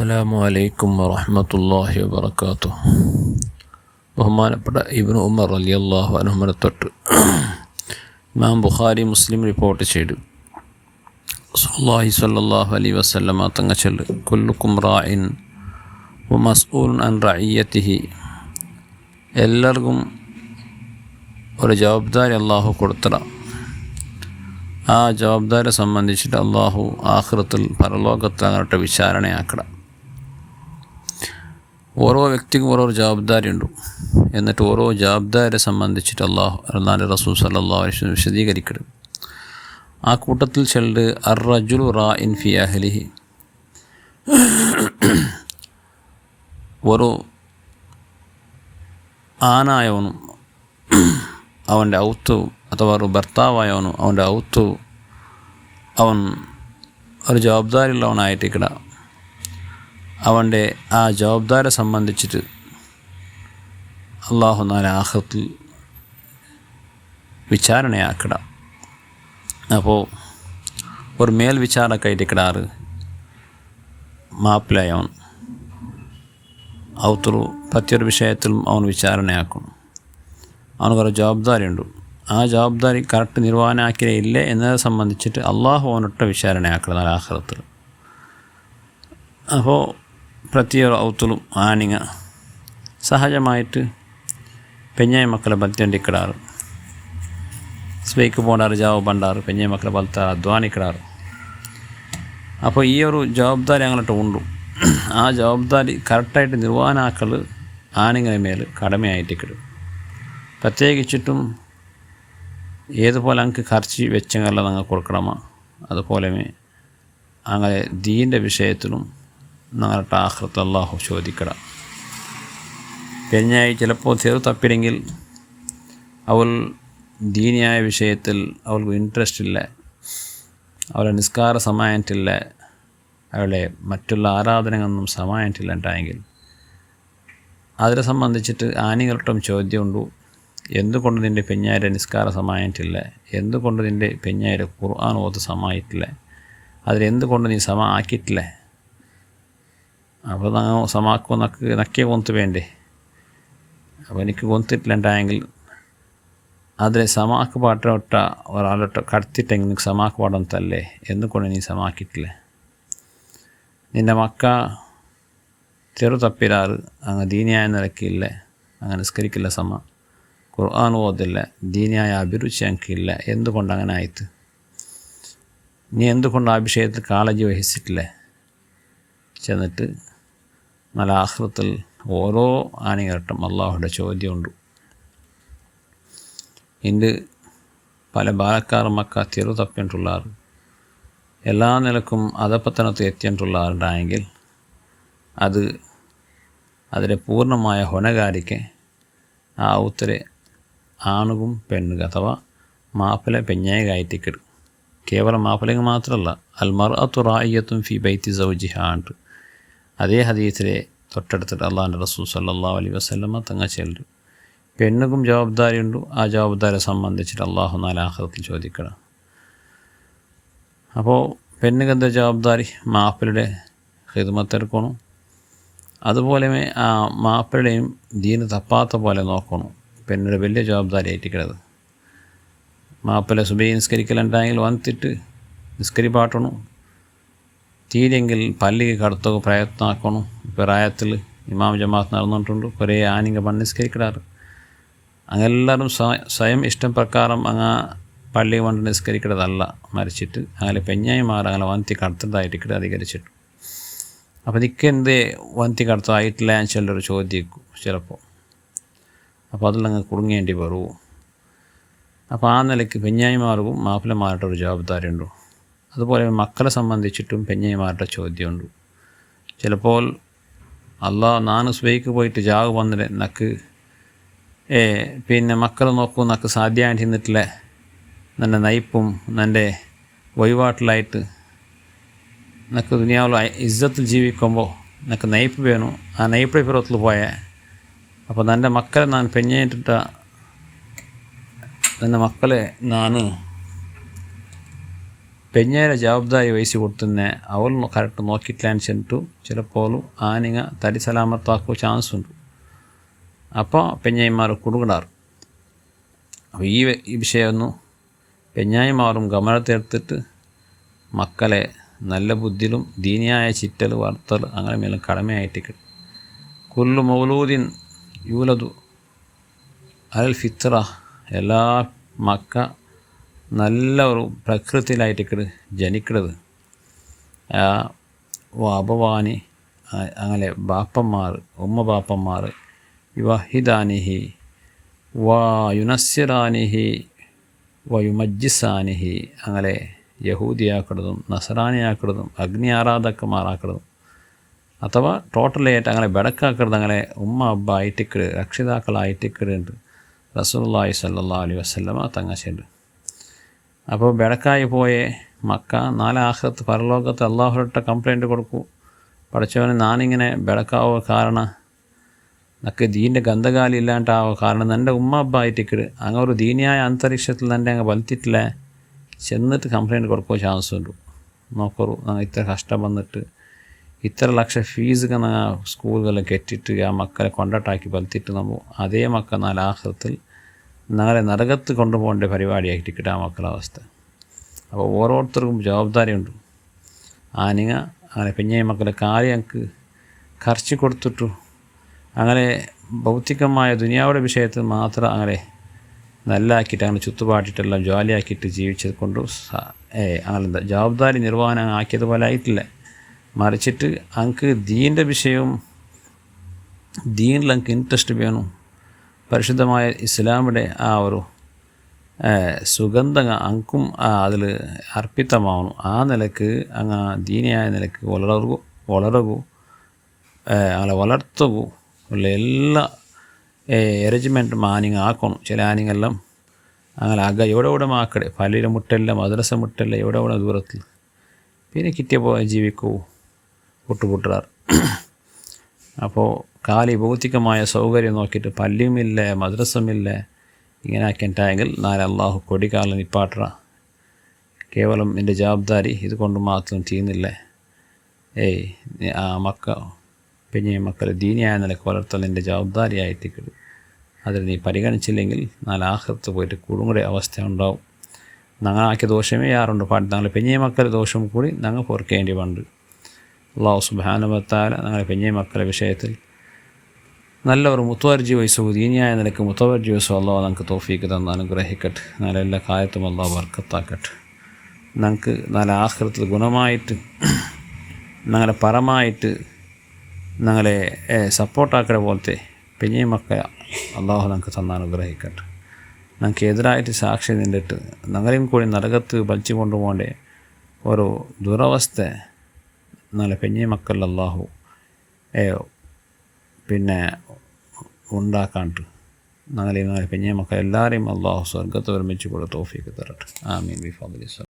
അസ്സലാമു അലൈക്കും വറഹ്മത്തുള്ളാഹി വബറകാതുഹു. ബഹുമാനപ്പെട്ട ഇബ്നു ഉമർ റളിയല്ലാഹു അൻഹുവിനെ തൊട്ട് ഇമാം ബുഖാരി മുസ്ലിം റിപ്പോർട്ട് ചെയ്തു റസൂലുള്ളാഹി സ്വല്ലല്ലാഹു അലൈഹി വസല്ലമ തങ്ങൾ ചൊല്ലു, കുല്ലുക്കും റാഇൻ വ മസ്ഊലുൻ അൻ റഇയ്യതിഹി. എല്ലാവർക്കും ഒരു ജവാബ്ദാരി അള്ളാഹു കൊടുത്തട. ആ ജവാബ്ദാരെ സംബന്ധിച്ചിട്ട് അള്ളാഹു ആഖിറത്തിൽ പരലോകത്തിൽ അങ്ങോട്ട് വിചാരണയാക്കണം. ഓരോ വ്യക്തിക്കും ഓരോ ജവാബ്ദാരി ഉണ്ട്. എന്നിട്ട് ഓരോ ജവാബ്ദാരെ സംബന്ധിച്ചിട്ട് അള്ളാഹു റസൂൽ സല്ലല്ലാഹു അലൈഹി വസല്ലം വിശദീകരിക്കണം. ആ കൂട്ടത്തിൽ ചെല്ല് അർ-റജുലു റാഇൻ ഫി അഹ്ലിഹി. ഒരു ആണായവനും അവൻ്റെ ഔത്തവും അഥവാ ഒരു ഭർത്താവായവനും അവൻ്റെ ഔത്തവും അവൻ ഒരു ജവാബ്ദാരിയുള്ളവനായിട്ടിക്കട. അവൻ്റെ ആ ജവാബ്ദാരെ സംബന്ധിച്ചിട്ട് അള്ളാഹു നാളെ ആഖിറത്തിൽ വിചാരണയാക്കട. അപ്പോൾ ഒരു മേൽ വിചാരണക്കായിട്ടിക്കടാറ് മാപ്പിളയവൻ ഔത്തറു പ്രത്യേക വിഷയത്തിലും അവൻ വിചാരണയാക്കും. അവനക്കൊരു ജവാബ്ദാരിയുണ്ട്. ആ ജവാബ്ദാരി കറക്റ്റ് നിർവഹണമാക്കിയില്ലേ എന്നതെ സംബന്ധിച്ചിട്ട് അള്ളാഹു അവനൊട്ട വിചാരണയാക്കണം ആഖിറത്തിൽ. അപ്പോൾ പ്രത്യേക ഔത്തലും ആണിങ്ങ സഹജമായിട്ട് പെഞ്ഞായ മക്കളെ ബത്തിയണ്ടിക്കിടാറ്, സ്പേക്ക് പോണ്ടാറ്, ജാവ് പണ്ടാറ്, പെഞ്ഞായ മക്കളെ ബലത്താറ്, അധ്വാനിക്കിടാറ്. അപ്പോൾ ഈ ഒരു ജവാബ്ദാരി അങ്ങോട്ട് ഉണ്ട്. ആ ജവാബ്ദാരി കറക്റ്റായിട്ട് നിർവഹണാക്കൾ ആണിങ്ങനെ മേൽ കടമയായിട്ടിക്കിടും. പ്രത്യേകിച്ചിട്ടും ഏതുപോലെ അങ്ങ് ഖർച്ച് വെച്ചങ്ങല്ല നിങ്ങൾ കൊടുക്കണമോ അതുപോലെ അങ്ങനെ ദീൻ്റെ വിഷയത്തിലും നിങ്ങളുടെ ആഖിറത്ത് അല്ലാഹു ചോദിക്കണം. പെഞ്ഞായി ചിലപ്പോൾ ചെറു തപ്പിടെങ്കിൽ അവൾ ദീനിയായ വിഷയത്തിൽ അവൾക്ക് ഇൻട്രസ്റ്റ് ഇല്ല, അവളെ നിസ്കാര സമായത്തില്ല, അവളെ മറ്റുള്ള ആരാധനകളൊന്നും സമായത്തില്ല ഉണ്ടായെങ്കിൽ അതിനെ സംബന്ധിച്ചിട്ട് ആനികളൊട്ടും ചോദ്യമുണ്ട്. എന്തുകൊണ്ട് നിൻ്റെ പെഞ്ഞായുടെ നിസ്കാര സമായിട്ടില്ല, എന്തുകൊണ്ട് നിൻ്റെ പെഞ്ഞായുടെ ഖുർആൻ ഓത്ത് സമായിട്ടില്ല, അതിലെന്തുകൊണ്ട് നീ സമ ആക്കിയിട്ടില്ല. അപ്പോൾ സമാക്കോ നക്കിയ കൊന്ത് വേണ്ടേ. അപ്പോൾ എനിക്ക് കൊന്തിട്ടില്ലുണ്ടായെങ്കിൽ അതിലെ സമാക്ക് പാട്ടൊട്ട ഒരാളൊട്ട കടത്തിട്ടെങ്കിൽ നിനക്ക് സമാക്ക് പാടം തല്ലേ, എന്തുകൊണ്ട് നീ സമാക്കിയിട്ടില്ല. നിൻ്റെ മക്ക ചെറു തപ്പിരാറ് അങ്ങ് ദീനിയായ നിലക്കില്ല, അങ്ങനെ നിസ്കരിക്കില്ല, സമ ഖുർആൻ ഓതില്ല, ദീനിയായ അഭിരുചി എനിക്കില്ല, എന്തുകൊണ്ട് അങ്ങനെ ആയിട്ട്. നീ എന്തുകൊണ്ട് ആ വിഷയത്തിൽ കാളജി വഹിച്ചിട്ടില്ല. ചെന്നിട്ട് നല്ല ആഖിറത്തിൽ ഓരോ ആണികരട്ടും അള്ളാഹുടെ ചോദ്യമുണ്ട്. ഇന്ന് പല ബാലക്കാർ മക്ക ചെറു തപ്പിയിട്ടുള്ളാറ് എല്ലാ നിലക്കും അധപ്പത്തനത്ത് എത്തിയിട്ടുള്ളാറുണ്ടായെങ്കിൽ അതിലെ പൂർണ്ണമായ ഹൊനകാരിക്ക് ആ ഔത്തരെ ആണുകും പെണ്ണുക അഥവാ മാപ്പിള പെഞ്ഞായ കയറ്റിക്കിടും. കേവലം മാപ്പിളക്ക് മാത്രമല്ല, അൽമർഅത്തു റാഇയ്യത്തുൻ ഫി ബൈത്തി സൗജിഹ ഉണ്ട്. അതേ ഹദീസിലെ തൊട്ടടുത്തിട്ട് അള്ളാഹുവിൻ്റെ റസൂൽ സല്ലല്ലാഹു അലൈഹി വസല്ലമ തങ്ങൾ ചെല്ലും. പെണ്ണുക്കും ജവാബ്ദാരിയുണ്ട്. ആ ജവാബ്ദാരെ സംബന്ധിച്ചിട്ട് അള്ളാഹു നാളെ ആഖിറത്തിൽ ചോദിക്കണം. അപ്പോൾ പെണ്ണുകെന്താ ജവാബ്ദാരി? മാപ്പിളയുടെ ഖിദ്മത്തെടുക്കണം. അതുപോലെ ആ മാപ്പിളയും ദീന് തപ്പാത്ത പോലെ നോക്കണം. പെണ്ണിൻ്റെ വലിയ ജവാബ്ദാരി ആയിട്ടിക്കണത്. മാപ്പിള സുബൈ നിസ്കരിക്കലുണ്ടായെങ്കിൽ വന്നിട്ട് നിസ്കരിപ്പാട്ടണം. തീരെങ്കിൽ പള്ളിക്ക് കടത്തൊക്കെ പ്രയത്നമാക്കണം. പ്രായത്തിൽ ഇമാം ജമാഅത്ത് നടന്നിട്ടുണ്ട്. കുറേ ആനിങ്ങ പണ്ട് നിസ്കരിക്കാറ്. അങ്ങെല്ലാവരും സ്വയം ഇഷ്ടം പ്രകാരം അങ്ങ് പള്ളി കൊണ്ട് നിസ്കരിക്കുന്നതല്ല, മരിച്ചിട്ട് അങ്ങനെ പെഞ്ഞായിമാർ അങ്ങനെ വന്തി കടത്തതായിട്ടിട്ട് അധികരിച്ചിട്ടു. അപ്പോൾ നിൽക്കെന്തേ വന്തി കടത്തമായിട്ടില്ല എന്ന് ചിലർ ചോദിക്കും ചിലപ്പോൾ. അപ്പോൾ അതിലങ്ങ് കുടുങ്ങേണ്ടി വരുമോ. അപ്പോൾ ആ നിലയ്ക്ക് പെഞ്ഞായിമാർക്കും മാപ്പിളമാരുടെ ഒരു ജവാബ്ദാരിയുണ്ട്. അതുപോലെ മക്കളെ സംബന്ധിച്ചിട്ടും പെഞ്ഞായിമാരുടെ ചോദ്യമുണ്ട്. ചിലപ്പോൾ നാന് സുബൈക്ക് പോയിട്ട് ജാഗ് വന്നിട്ട് നക്ക് പിന്നെ മക്കളെ നോക്കൂ നക്ക് സാധ്യമായിട്ട് നിന്നിട്ടില്ല, നിൻ്റെ നയിപ്പും നിൻ്റെ വഴിപാട്ടിലായിട്ട് നിനക്ക് ദുനിയാവിൽ ഇസ്സത്തിൽ ജീവിക്കുമ്പോൾ നിനക്ക് നയിപ്പ് വേണം. ആ നയിപ്പിടെ പുറത്തിൽ പോയേ അപ്പോൾ നിൻ്റെ മക്കളെ ഞാൻ പെഞ്ഞിട്ടിട്ട നിൻ്റെ മക്കളെ ഞാൻ പെഞ്ഞേരെ ജവാബ്ദാരി വಹಿಸಿ കൊടുത്തുന്നെ അവൾ കറക്റ്റ് നോക്കിയിട്ടില്ല അನಿಸಿಟ್ಟು ചിലപ്പോൾ ആനിങ്ങ തടി സലാമത്താക്കോ ചാൻസ് ഉണ്ട്. അപ്പോൾ പെഞ്ഞായിമാർ കുടുങ്ങാറ്. അപ്പോൾ ഈ വിഷയമൊന്നും പെഞ്ഞായിമാരും ഗമനത്തെടുത്തിട്ട് മക്കളെ നല്ല ബുദ്ധിയിലും ദീനിയായ ചിറ്റൽ വളർത്തൽ അങ്ങനെ മേലും കടമയായിട്ട് കുല്ലു മൗലൂദിൻ യൂലദു അൽ ഫിത്ര എല്ലാ മക്ക നല്ല ഒരു പ്രകൃതിയിലായിട്ട് ജനിക്കുന്നത് അബവാനി അങ്ങനെ ബാപ്പന്മാർ ബാപ്പന്മാർ യുവഹിദാനിഹി യുനസ്സിറാനിഹി യുമജ്ജിസാനിഹി അങ്ങനെ യഹൂദിയാക്കുന്നതും നസറാനിയാക്കുന്നതും അഗ്നി ആരാധകന്മാരാക്കുന്നതും അഥവാ ടോട്ടലായിട്ട് അങ്ങനെ ബെടക്കാക്കുന്നത് അങ്ങനെ അബ്ബ ആയിട്ടിക്കട് രക്ഷിതാക്കളായിട്ടിക്കടുണ്ട് റസൂലുള്ളാഹി സ്വല്ലല്ലാഹു അലൈഹി വസല്ലമ തങ്ങശുണ്ട്. അപ്പോൾ ബെടക്കായി പോയേ മക്ക നാളെ ആഖിറത്ത് പരലോകത്ത് അള്ളാഹുവിട്ട കംപ്ലൈൻറ്റ് കൊടുക്കൂ. പഠിച്ചവന് നാനിങ്ങനെ ബെടക്കാവോ കാരണം നക്ക് ദീൻ്റെ ഗന്ധകാലി ഇല്ലാണ്ടാവോ കാരണം എൻ്റെ അബ്ബ ആയിട്ടിക്കട് അങ്ങനെ ഒരു ദീനിയായ അന്തരീക്ഷത്തിൽ തന്നെ അങ്ങ് വലിത്തിട്ടില്ലേ ചെന്നിട്ട് കംപ്ലൈൻറ്റ് കൊടുക്കോ ചാൻസ് ഉണ്ട്. നോക്കൂ ഇത്ര കഷ്ടം വന്നിട്ട് ഇത്ര ലക്ഷ ഫീസ് സ്കൂളുകളിൽ കെട്ടിയിട്ട് ആ മക്കളെ കൊണ്ടാട്ടാക്കി വലിത്തിട്ട് നമ്മൾ അതേ മക്ക നാളെ ആഖിറത്തിൽ നാളെ നരകത്ത് കൊണ്ടുപോകേണ്ട പരിപാടിയായിട്ട് കിട്ടാൻ മക്കളുടെ അവസ്ഥ. അപ്പോൾ ഓരോരുത്തർക്കും ജവാബ്ദാരിയുണ്ട്. ആനിങ്ങ അങ്ങനെ പെഞ്ഞായി മക്കളെ കാര്യം ഞങ്ങൾക്ക് ഖർച്ച് കൊടുത്തിട്ടു അങ്ങനെ ഭൗതികമായ ദുനിയാവുടെ വിഷയത്തിൽ മാത്രം അങ്ങനെ നല്ലാക്കിയിട്ട് അങ്ങനെ ചുറ്റുപാട്ടിട്ടെല്ലാം ജോലിയാക്കിയിട്ട് ജീവിച്ചത് കൊണ്ട് അങ്ങനെ ജവാബ്ദാരി നിർവഹണം ആക്കിയതുപോലെ ആയിട്ടില്ല. മറിച്ചിട്ട് അങ്ങക്ക് ദീൻ്റെ വിഷയവും ദീനിൽ അങ്ങക്ക് ഇൻട്രസ്റ്റ് വേണം. പരിശുദ്ധമായ ഇസ്ലാമിൻ്റെ ആ ഒരു സുഗന്ധം അങ്കും അതിൽ അർപ്പിതമാവണം. ആ നിലക്ക് അങ്ങ് ദീനിയായ നിലക്ക് വളരകൂ അങ്ങനെ വളർത്തകൂ ഉള്ള എല്ലാ അറേഞ്ച്മെൻറ്റും ആനിങ് ആക്കണം. ചില ആനിങ്ങെല്ലാം അങ്ങനെ എവിടെ ആക്കടെ പള്ളിയിലെ മുട്ടല്ല മദ്രസ മുട്ടല്ല എവിടെ ദൂരത്തിൽ പിന്നെ കിട്ടിയ ജീവിക്കൂ പൊട്ടുപൊട്ടുകാർ. അപ്പോൾ കാലി ഭൗതികമായ സൗകര്യം നോക്കിയിട്ട് പള്ളിയുമില്ല മദ്രസമില്ല ഇങ്ങനെ ആക്കിയിട്ടായെങ്കിൽ നാളെ അള്ളാഹു കൊടികാലം നിപ്പാട്ട കേവലം എൻ്റെ ജവാബ്ദാരി ഇതുകൊണ്ട് മാത്രം ചെയ്യുന്നില്ല. ആ പെഞ്ഞ മക്കളെ ദീനിയായ നിലക്ക് വളർത്തൽ എൻ്റെ ജവാബ്ദാരിയായിട്ട് അതിൽ നീ പരിഗണിച്ചില്ലെങ്കിൽ നാളെ ആഖിറത്ത് പോയിട്ട് കുടുങ്ങുടെ അവസ്ഥ ഉണ്ടാവും. ഞങ്ങൾ ആക്കിയ ദോഷമേ യാറുണ്ട് പാട്ട് ഞങ്ങൾ പെഞ്ഞ മക്കളുടെ ദോഷം കൂടി ഞങ്ങൾ പൊറുക്കേണ്ടി വണ്ട്. അല്ലാഹു സുബ്ഹാനഹു വ തആല ഞങ്ങളുടെ പെഞ്ഞ മക്കളുടെ വിഷയത്തിൽ നല്ല ഒരു മുത്തവർജി വയസ്സു ദീനിയായ നിലക്ക് മുത്തവർജി വയസ്സു അള്ളാഹു ഞങ്ങൾക്ക് തൗഫീക്ക് തന്ന് അനുഗ്രഹിക്കട്ടെ. നാളെ എല്ലാ കാര്യത്തും അള്ളാഹു ബർക്കത്താക്കട്ടെ. ഞങ്ങൾക്ക് നാളെ ആഖിറത്തിൽ ഗുണമായിട്ട് ഞങ്ങളെ പരമായിട്ട് ഞങ്ങളെ സപ്പോർട്ടാക്കണ പോലത്തെ പെഞ്ഞ മക്കളെ അള്ളാഹു ഞങ്ങൾക്ക് തന്ന് അനുഗ്രഹിക്കട്ടെ. ഞങ്ങൾക്ക് എതിരായിട്ട് സാക്ഷി നിന്നിട്ട് ഞങ്ങളെയും കൂടി നരകത്ത് വലിച്ചു കൊണ്ടുപോകേണ്ട ഒരു ദുരവസ്ഥ നാളെ പെഞ്ഞ മക്കൾ അള്ളാഹു പിന്നെ ഉണ്ടാക്കാണ്ട് നാളെ പെഞ്ഞ മക്കൾ എല്ലാവരെയും അള്ളാഹു സ്വർഗത്ത് ഒരുമിച്ച് കൂടെ തൗഫീക്ക് തരട്ടെ. ആമീൻ ബിഫദ്ലിഹി.